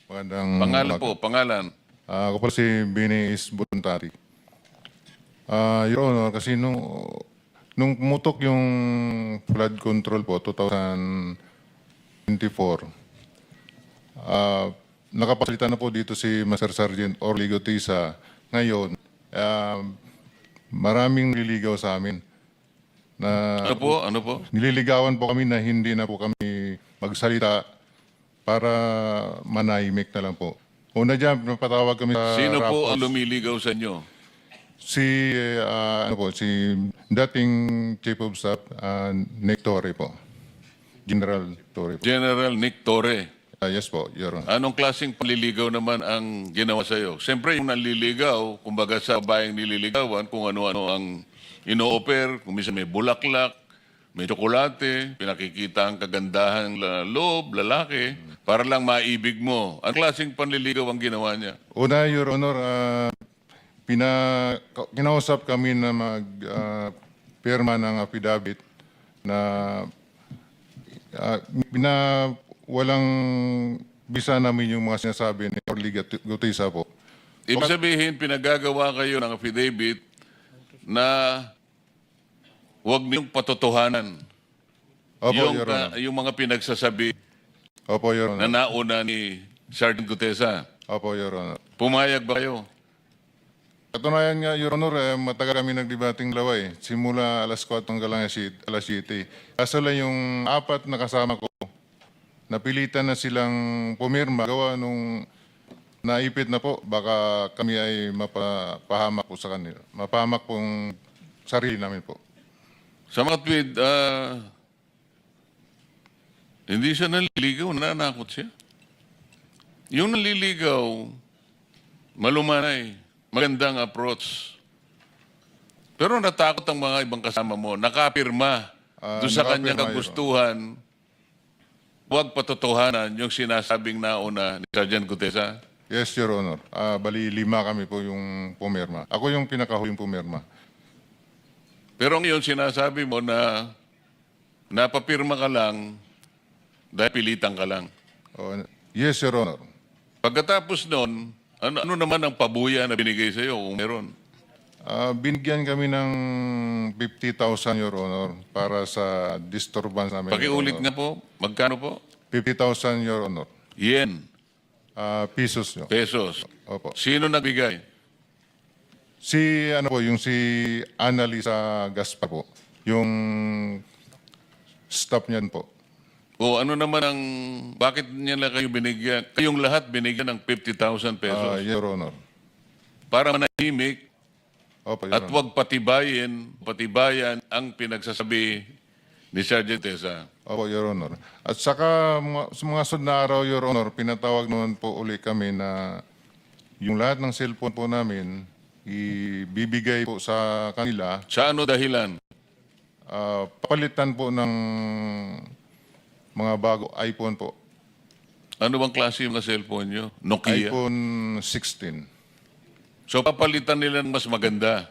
Magandang Pangalan umaga. po, pangalan. Ako pala si Bini is voluntary. Your Honor, kasi nung pumutok yung flood control po, 2024, nakapasalita na po dito si Master Sergeant Orly Gutisa. Ngayon, maraming nililigaw sa amin. Ano po? Ano po? Nililigawan po kami na hindi na po kami magsalita para manahimik na lang po. Una dyan, napatawag kami sa Sino po ang Rapos. lumiligaw sa inyo? Si, si dating Chief of Staff, Nick Torre po. General Torre po. General Nick Torre. Yes po, Your Honor. Anong klaseng panliligaw naman ang ginawa sa iyo? Siyempre, yung nanliligaw, kumbaga sa babayang nililigawan, kung ano-ano ang ino-offer, kung minsan may bulaklak, may tsokolate, pinakikita ang kagandahang loob, lalaki, para lang maibig mo. Anong klaseng panliligaw ang ginawa niya? Una, Your Honor, kinausap kami na pirma ng affidavit na walang bisa namin yung mga sinasabi ni Orly Gutisa po. Ibig sabihin, pinagagawa kayo ng affidavit na huwag niyong patotohanan Opo, Your Honor. yung mga pinagsasabi Opo, Your na Honor. nauna ni Sergeant Gutesa. Opo, Your Honor. Pumayag ba kayo? Katunayan nga, Your Honor, matagal kami nagdebating laway. Simula alas 4 hanggang alas 7. Kaso lang yung apat na kasama ko, napilitan na silang pumirma. Gawa nung naipit na po, baka kami ay mapahamak po sa kanila. Mapahamak pong sarili namin po. Sa mga tweet, hindi siya naliligaw, nananakot siya. Yung naliligaw, malumanay, magandang approach. Pero natakot ang mga ibang kasama mo, nakapirma doon sa kanyang nakapirma, kagustuhan, huwag patotohanan yung sinasabing nauna ni Sergeant Gutesa. Yes, Your Honor. Bali, 5 kami po yung pumirma. Ako yung pinakahuling pumirma. Pero ngayon sinasabi mo na napapirma ka lang dahil pilitan ka lang. Yes, Your Honor. Pagkatapos nun, ano naman ang pabuya na binigay sa iyo kung meron? Binigyan kami ng 50,000, Your Honor, para sa disturbance namin. Pakiulit Your Honor. nga po, magkano po? 50,000, Your Honor. Yen, Pesos nyo. pesos. Opo. Sino nagbigay? Si Annalisa Gaspar po. Yung staff niyan po. O ano naman ang, bakit niya lang kayo binigyan? Kayong lahat binigyan ng 50,000 pesos Your Honor. para manahimik Opo, Your at Honor. huwag patibayan ang pinagsasabi ni Sergeant Tesa. Opo, Your Honor. At saka sa mga sunod na araw, Your Honor, pinatawag naman po uli kami na yung lahat ng cellphone po namin ibibigay po sa kanila. Sa ano dahilan? Papalitan po ng mga bago iPhone po. Ano bang klase yung mga cellphone nyo? Nokia? iPhone 16. So papalitan nila ng mas maganda.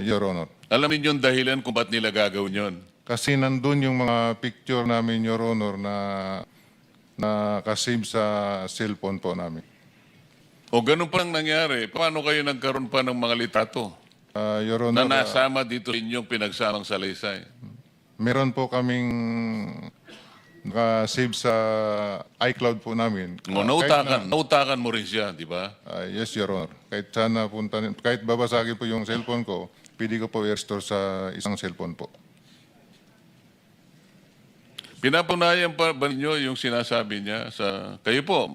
Your Honor. Alam niyo yung dahilan kung ba't nila gagawin yun? Kasi nandun yung mga picture namin, Your Honor, na nakasave sa cellphone po namin. O ganun pa lang nangyari, paano kayo nagkaroon pa ng mga litrato Your na Honor, nasama dito sa inyong pinagsamang salaysay? meron po kaming nakasave sa iCloud po namin. O, nautakan mo rin siya, di ba? Yes, Your Honor. Kahit babasagin po yung cellphone ko, pwede ko po i-restore sa isang cellphone po. Pinapunayan pa ba ninyo yung sinasabi niya sa... Kayo po,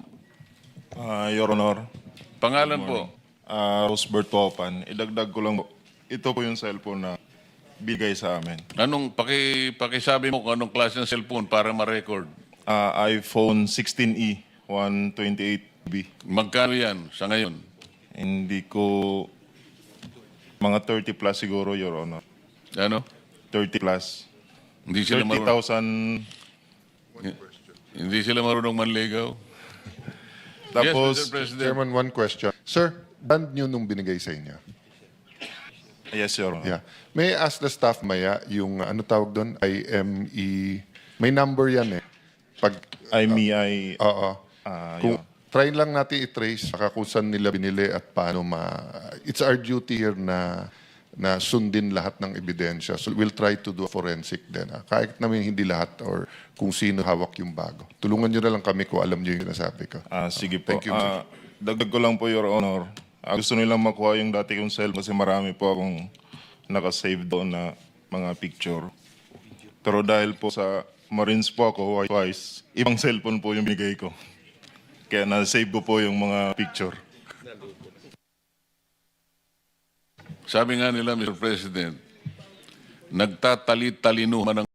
Your Honor, pangalan po. Rosebert Topan, idagdag ko lang po. Ito po yung cellphone na bigay sa amin. Anong, pakisabi mo kung anong klase ng cellphone para ma-record. iPhone 16e, 128GB. Magkano yan sa ngayon? Hindi ko... Mga 30 plus siguro, Your Honor. Ano? 30 plus. Hindi sila marunong, 30,000. hindi sila marunong manligaw? Tapos, Yes, Mr. President. Chairman, one question. Sir, brand new nung binigay sa inyo. yes, Your Honor. Yeah. May I ask the staff maya, yung ano tawag doon, IME, may number yan eh. Pag, IMEI, oo. Your- try lang natin i-trace saka kung saan nila binili at paano It's our duty here na sundin lahat ng ebidensya. So we'll try to do a forensic din. Kahit namin hindi lahat or kung sino hawak yung bago. Tulungan nyo na lang kami kung alam nyo yung sinasabi ko. Sige po. Thank you, Mr. Dagdag ko lang po, Your Honor. Gusto nilang makuha yung dati kong cell kasi marami po akong nakasave doon na mga picture. Pero dahil po sa Marines po ako twice, ibang cellphone po yung binigay ko. Kaya na-save ko po yung mga picture. Sabi nga nila, Mr. President, nagtatali-talinuhan ng